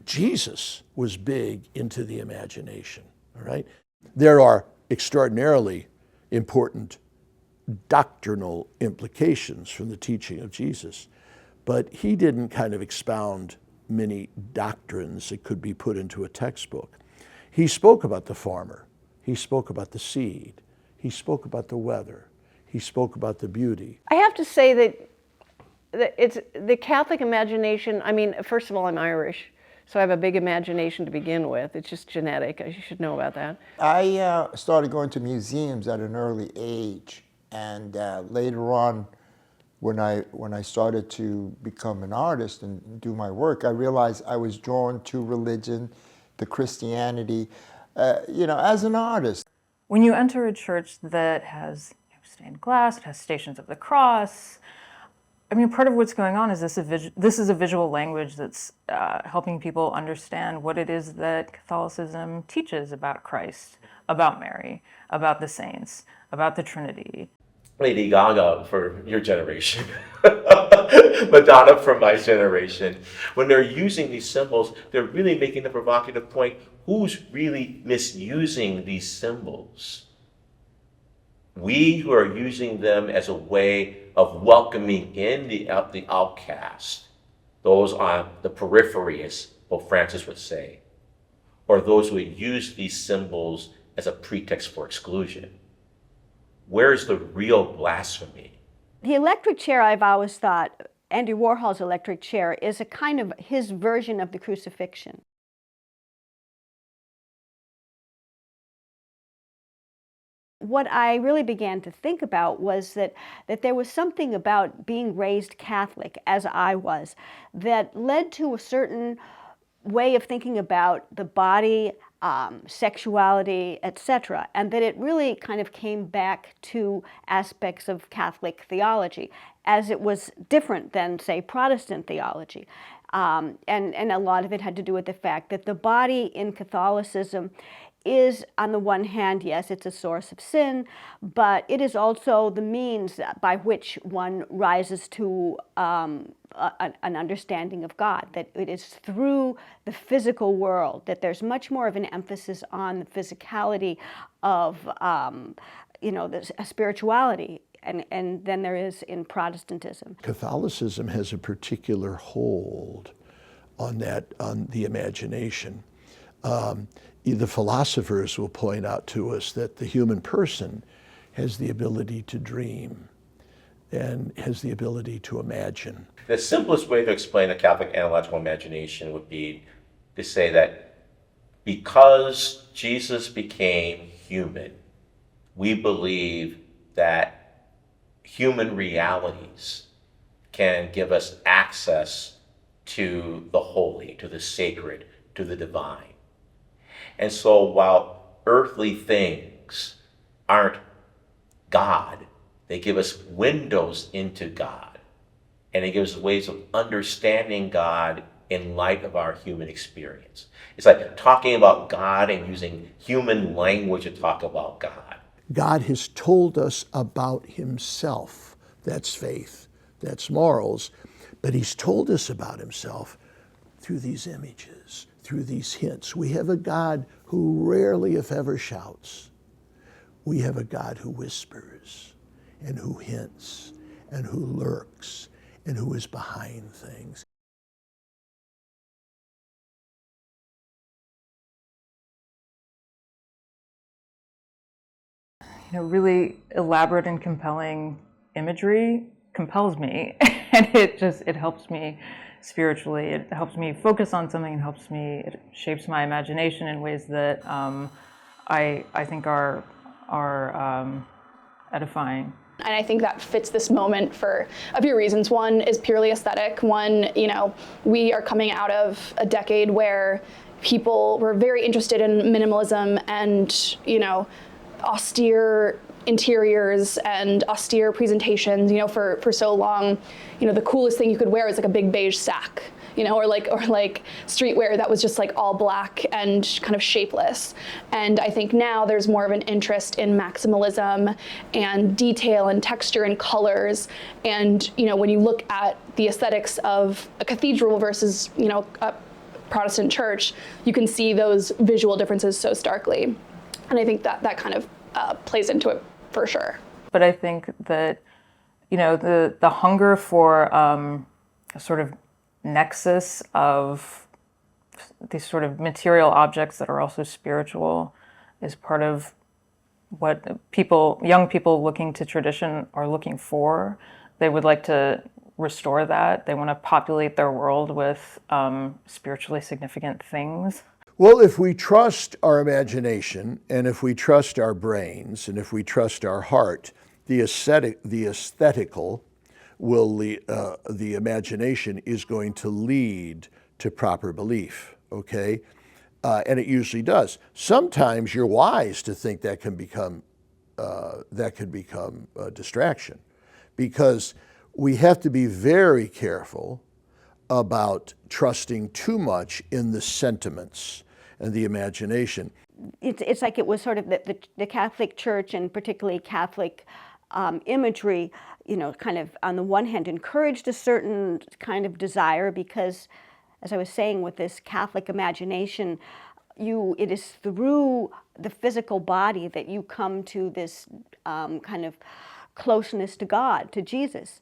Jesus was big into the imagination, all right? There are extraordinarily important doctrinal implications from the teaching of Jesus, but he didn't kind of expound many doctrines that could be put into a textbook. He spoke about the farmer, he spoke about the seed, he spoke about the weather, he spoke about the beauty. I have to say that it's the Catholic imagination. I mean, first of all, I'm Irish, so I have a big imagination to begin with. It's just genetic. You should know about that. I started going to museums at an early age, and later on, when I started to become an artist and do my work, I realized I was drawn to religion, to Christianity, as an artist. When you enter a church that has stained glass, it has Stations of the Cross, I mean, part of what's going on is this is a visual language that's helping people understand what it is that Catholicism teaches about Christ, about Mary, about the saints, about the Trinity. Lady Gaga for your generation, Madonna for my generation. When they're using these symbols, they're really making the provocative point, who's really misusing these symbols? We who are using them as a way of welcoming in the outcast, those on the periphery, as Pope Francis would say, or those who use these symbols as a pretext for exclusion. Where's the real blasphemy? The electric chair, I've always thought, Andy Warhol's electric chair, is a kind of his version of the crucifixion. What I really began to think about was that there was something about being raised Catholic, as I was, that led to a certain way of thinking about the body, sexuality, etc., and that it really kind of came back to aspects of Catholic theology, as it was different than, say, Protestant theology. And a lot of it had to do with the fact that the body in Catholicism is, on the one hand, yes, it's a source of sin, but it is also the means by which one rises to an understanding of God, that it is through the physical world, that there's much more of an emphasis on the physicality of, the spirituality, and than there is in Protestantism. Catholicism has a particular hold on the imagination. The philosophers will point out to us that the human person has the ability to dream and has the ability to imagine. The simplest way to explain the Catholic analogical imagination would be to say that because Jesus became human, we believe that human realities can give us access to the holy, to the sacred, to the divine. And so while earthly things aren't God, they give us windows into God. And they give us ways of understanding God in light of our human experience. It's like talking about God and using human language to talk about God. God has told us about himself. That's faith, that's morals. But he's told us about himself through these images, through these hints. We have a God who rarely, if ever, shouts. We have a God who whispers and who hints and who lurks and who is behind things. Really elaborate and compelling imagery compels me, and it helps me spiritually. It helps me focus on something, it shapes my imagination in ways that I think are edifying. And I think that fits this moment for a few reasons. One is purely aesthetic. One, we are coming out of a decade where people were very interested in minimalism and, austere interiors and austere presentations, for so long. The coolest thing you could wear was like a big beige sack, or like streetwear that was just like all black and kind of shapeless. And I think now there's more of an interest in maximalism and detail and texture and colors. And when you look at the aesthetics of a cathedral versus Protestant church, you can see those visual differences so starkly. And I think that kind of plays into it for sure. But I think that, the hunger for a sort of nexus of these sort of material objects that are also spiritual is part of what young people looking to tradition are looking for. They would like to restore that. They want to populate their world with spiritually significant things. Well, if we trust our imagination, and if we trust our brains, and if we trust our heart, the aesthetical the imagination is going to lead to proper belief, okay? And it usually does. Sometimes you're wise to think that could become a distraction, because we have to be very careful about trusting too much in the sentiments and the imagination. It's like it was sort of the Catholic Church, and particularly Catholic imagery, kind of on the one hand encouraged a certain kind of desire, because, as I was saying, with this Catholic imagination, it is through the physical body that you come to this kind of closeness to God, to Jesus.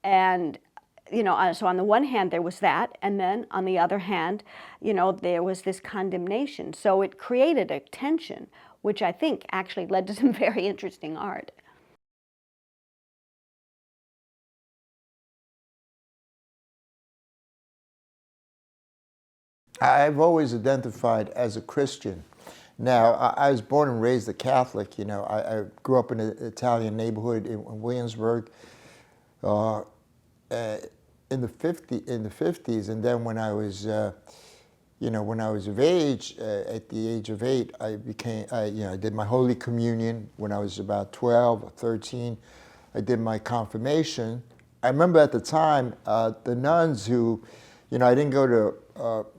And so on the one hand there was that, and then on the other hand, there was this condemnation. So it created a tension, which I think actually led to some very interesting art. I've always identified as a Christian. Now, I was born and raised a Catholic. I grew up in an Italian neighborhood in Williamsburg in the 50s, and then when I was, when I was of age, at the age of 8, I did my Holy Communion when I was about 12 or 13. I did my confirmation. I remember at the time, the nuns who, I didn't go to,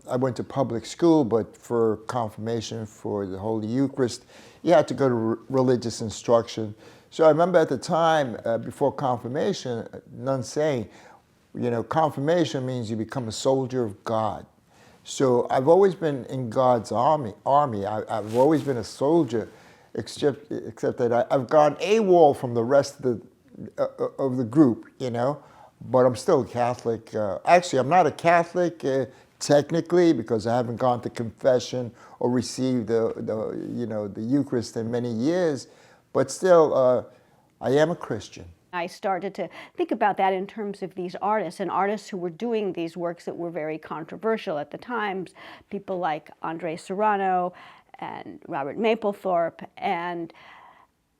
I went to public school, but for confirmation, for the Holy Eucharist, you had to go to religious instruction. So I remember at the time, before confirmation, nuns saying, confirmation means you become a soldier of God. So I've always been in God's army. I've always been a soldier, except that I've gone AWOL from the rest of the group, but I'm still a Catholic. Actually, I'm not a Catholic technically, because I haven't gone to confession or received the Eucharist in many years, but still, I am a Christian. I started to think about that in terms of these artists, and artists who were doing these works that were very controversial at the times, people like Andre Serrano and Robert Mapplethorpe. And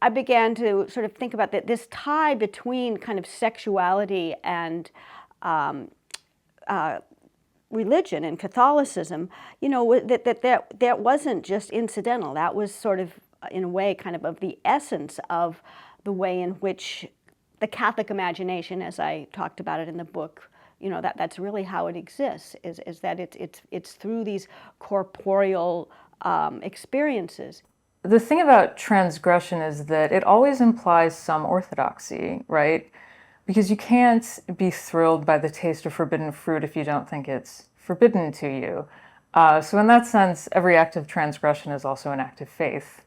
I began to sort of think about this tie between kind of sexuality and religion and Catholicism, that wasn't just incidental. That was sort of, in a way, kind of the essence of the way in which the Catholic imagination, as I talked about it in the book, that's really how it exists, is that it's through these corporeal experiences. The thing about transgression is that it always implies some orthodoxy, right? Because you can't be thrilled by the taste of forbidden fruit if you don't think it's forbidden to you. So in that sense, every act of transgression is also an act of faith.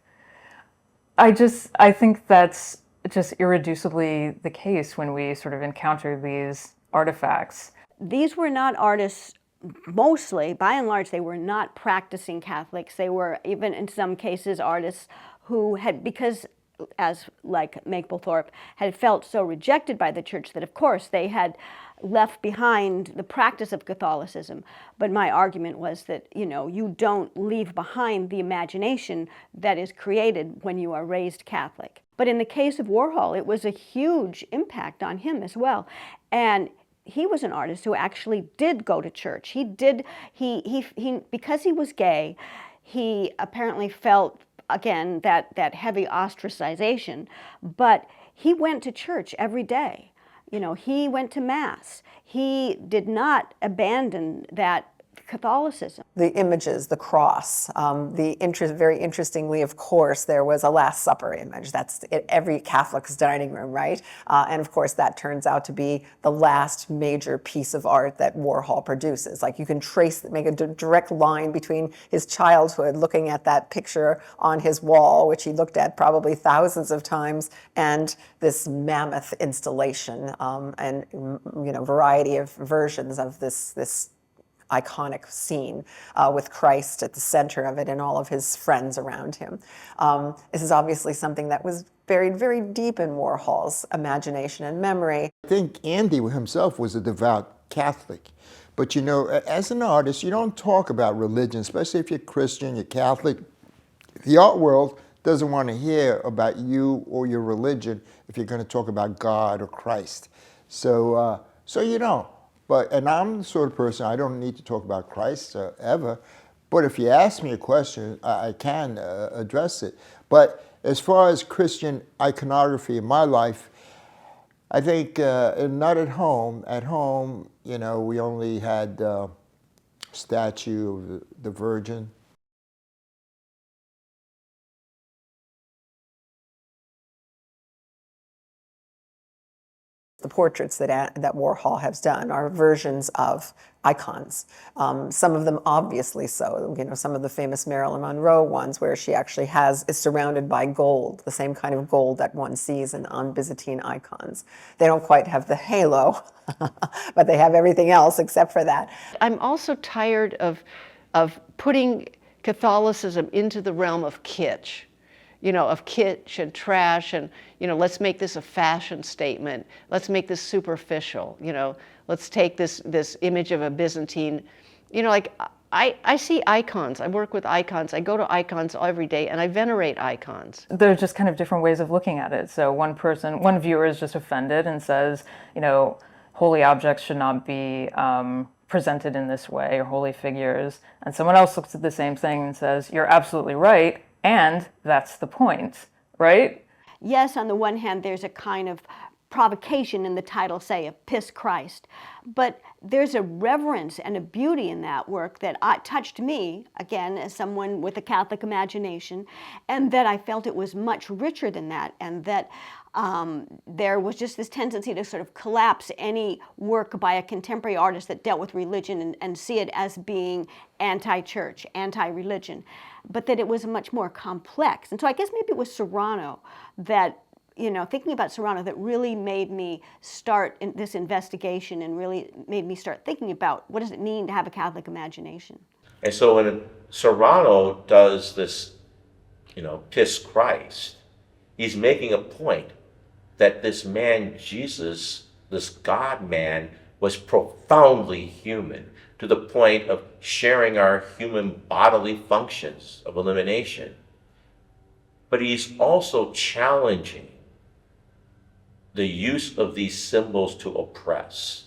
I think that's just irreducibly the case when we sort of encounter these artifacts. These were not artists, mostly, by and large, they were not practicing Catholics. They were, even in some cases, artists who had, because, as like Mapplethorpe, had felt so rejected by the church that, of course, they had left behind the practice of Catholicism. But my argument was that, you don't leave behind the imagination that is created when you are raised Catholic. But in the case of Warhol, it was a huge impact on him as well. And he was an artist who actually did go to church. He because he was gay, he apparently felt, again, that heavy ostracization, but he went to church every day. He went to Mass. He did not abandon that Catholicism. The images, the cross, very interestingly, of course, there was a Last Supper image. That's every Catholic's dining room, right? And of course, that turns out to be the last major piece of art that Warhol produces. Like you can make a direct line between his childhood, looking at that picture on his wall, which he looked at probably thousands of times, and this mammoth installation, and variety of versions of this iconic scene with Christ at the center of it and all of his friends around him. This is obviously something that was buried very deep in Warhol's imagination and memory. I think Andy himself was a devout Catholic. But as an artist, you don't talk about religion, especially if you're Christian, you're Catholic. The art world doesn't want to hear about you or your religion if you're going to talk about God or Christ. So you don't. And I'm the sort of person, I don't need to talk about Christ ever, but if you ask me a question, I can address it. But as far as Christian iconography in my life, I think not at home. At home, we only had statue of the Virgin. The portraits that Warhol has done are versions of icons. Some of them obviously so. Some of the famous Marilyn Monroe ones where she actually is surrounded by gold, the same kind of gold that one sees on Byzantine icons. They don't quite have the halo, but they have everything else except for that. I'm also tired of putting Catholicism into the realm of kitsch. Of kitsch and trash and, let's make this a fashion statement. Let's make this superficial, let's take this image of a Byzantine, I see icons. I work with icons. I go to icons every day and I venerate icons. There are just kind of different ways of looking at it. So one viewer is just offended and says, holy objects should not be presented in this way, or holy figures. And someone else looks at the same thing and says, you're absolutely right. And that's the point, right? Yes, on the one hand, there's a kind of provocation in the title, say, of Piss Christ. But there's a reverence and a beauty in that work that touched me, again, as someone with a Catholic imagination, and that I felt it was much richer than that, and that there was just this tendency to sort of collapse any work by a contemporary artist that dealt with religion and see it as being anti-church, anti-religion, but that it was much more complex. And so I guess maybe it was Serrano that, thinking about Serrano, that really made me start this investigation and really made me start thinking about what does it mean to have a Catholic imagination. And so when Serrano does this, Piss Christ, he's making a point that this man, Jesus, this God man, was profoundly human to the point of sharing our human bodily functions of elimination. But he's also challenging the use of these symbols to oppress.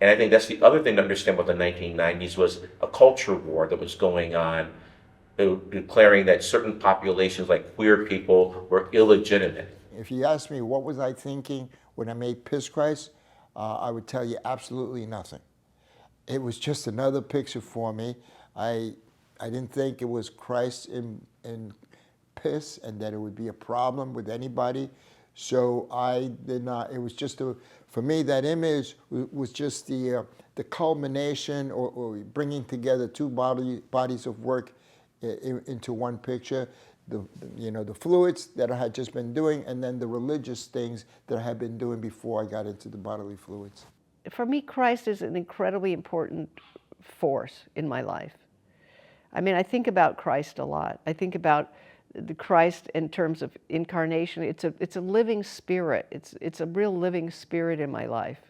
And I think that's the other thing to understand about the 1990s was a culture war that was going on, declaring that certain populations like queer people were illegitimate. If you ask me what was I thinking when I made Piss Christ, I would tell you absolutely nothing. It was just another picture for me. I didn't think it was Christ in piss and that it would be a problem with anybody. So I did not, it was just, for me, that image was just the culmination or bringing together two bodies of work into one picture. The fluids that I had just been doing, and then the religious things that I had been doing before I got into the bodily fluids. For me, Christ is an incredibly important force in my life. I mean, I think about Christ a lot. I think about the Christ in terms of incarnation. It's a living spirit. It's a real living spirit in my life.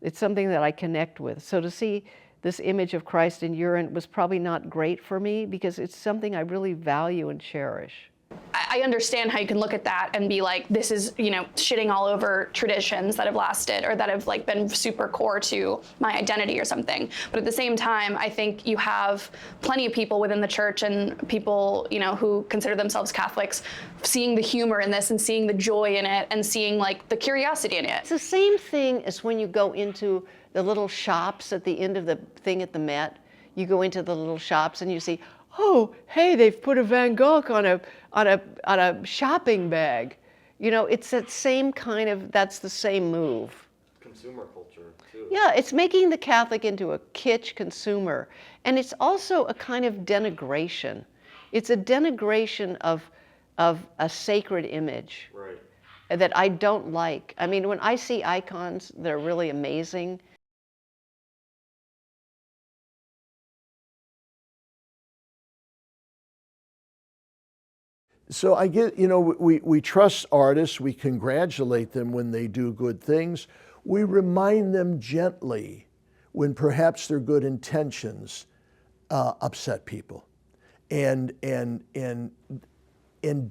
It's something that I connect with. So to see this image of Christ in urine was probably not great for me because it's something I really value and cherish. I understand how you can look at that and be like, this is, shitting all over traditions that have lasted or that have been super core to my identity or something. But at the same time, I think you have plenty of people within the church and people, who consider themselves Catholics, seeing the humor in this and seeing the joy in it and seeing the curiosity in it. It's the same thing as when you go into the little shops at the end of the thing at the Met You go into the little shops and you see, oh, hey, they've put a Van Gogh on a shopping bag. You know, it's that same kind of, that's the same move. Consumer culture, too. Yeah, it's making the Catholic into a kitsch consumer. And it's also a kind of denigration. It's a denigration of a sacred image. Right. That I don't like. I mean, when I see icons that are really amazing, So I get, you know, we trust artists, we congratulate them when they do good things. We remind them gently when perhaps their good intentions upset people and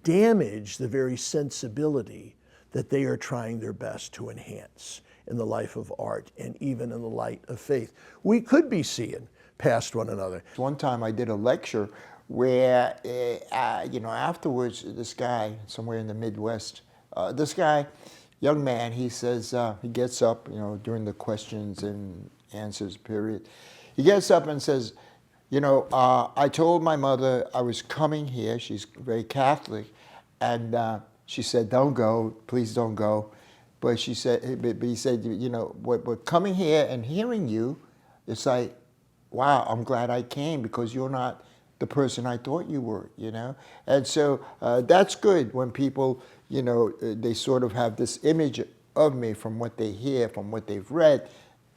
damage the very sensibility that they are trying their best to enhance in the life of art and even in the light of faith. We could be seeing past one another. One time I did a lecture where, you know, afterwards, this guy, somewhere in the Midwest, this guy, young man, he says, he gets up, you know, during the questions and answers period. He gets up and says, you know, I told my mother I was coming here. She's very Catholic. And she said, don't go, please don't go. But she said, but he said, you know, but coming here and hearing you, it's like, wow, I'm glad I came because you're not the person I thought you were, you know? And so that's good when people, you know, they sort of have this image of me from what they hear, from what they've read.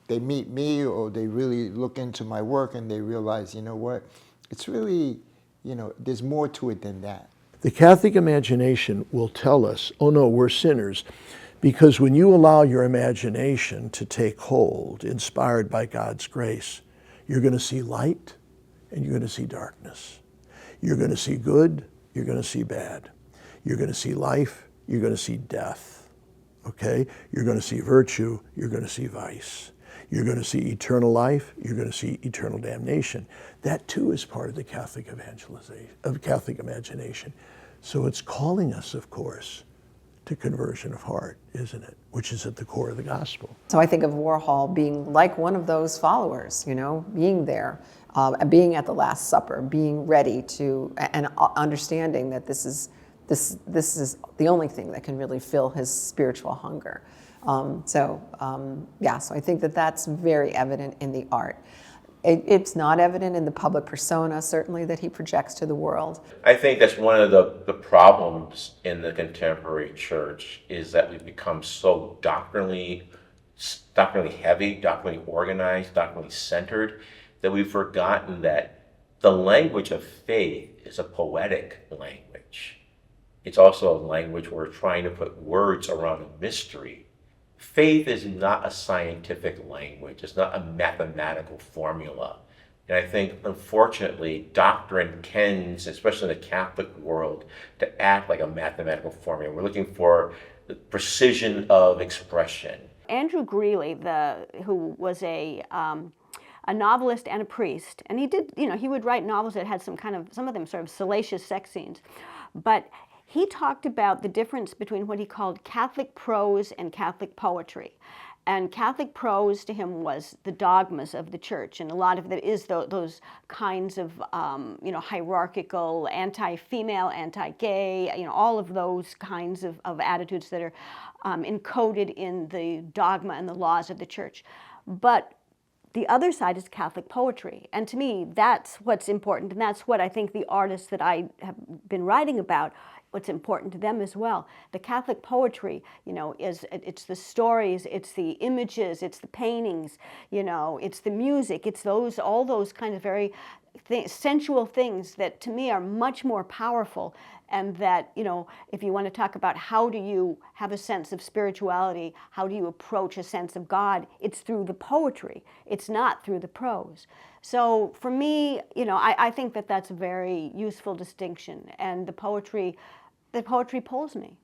They meet me or they really look into my work and they realize, you know what, it's really, you know, there's more to it than that. The Catholic imagination will tell us, oh no, we're sinners. Because when you allow your imagination to take hold, inspired by God's grace, you're going to see light and you're going to see darkness. You're going to see good, you're going to see bad. You're going to see life, you're going to see death. Okay? You're going to see virtue, you're going to see vice. You're going to see eternal life, you're going to see eternal damnation. That too is part of the Catholic evangelization, of Catholic imagination. So it's calling us, of course, to conversion of heart, isn't it? Which is at the core of the gospel. So I think of Warhol being like one of those followers, you know, being there, and being at the Last Supper, being ready to, and understanding that this is the only thing that can really fill his spiritual hunger. So I think that that's very evident in the art. It's not evident in the public persona, certainly, that he projects to the world. I think that's one of the problems in the contemporary church is that we've become so doctrinally heavy, doctrinally organized, doctrinally centered, that we've forgotten that the language of faith is a poetic language. It's also a language where we're trying to put words around a mystery. Faith is not a scientific language. It's not a mathematical formula. And I think, unfortunately, doctrine tends, especially in the Catholic world, to act like a mathematical formula. We're looking for the precision of expression. Andrew Greeley, who was a novelist and a priest, and he did, you know, he would write novels that had some of them sort of salacious sex scenes, but he talked about the difference between what he called Catholic prose and Catholic poetry. And Catholic prose to him was the dogmas of the church, and a lot of it is those kinds of, you know, hierarchical, anti-female, anti-gay, you know, all of those kinds of attitudes that are encoded in the dogma and the laws of the church. But the other side is Catholic poetry, and to me, that's what's important, and that's what I think the artists that I have been writing about, what's important to them as well. The Catholic poetry, you know, it's the stories, it's the images, it's the paintings, you know, it's the music, it's all those kind of very sensual things that to me are much more powerful, and that, you know, if you want to talk about how do you have a sense of spirituality, how do you approach a sense of God, it's through the poetry, it's not through the prose. So for me, you know, I think that that's a very useful distinction, and the poetry pulls me.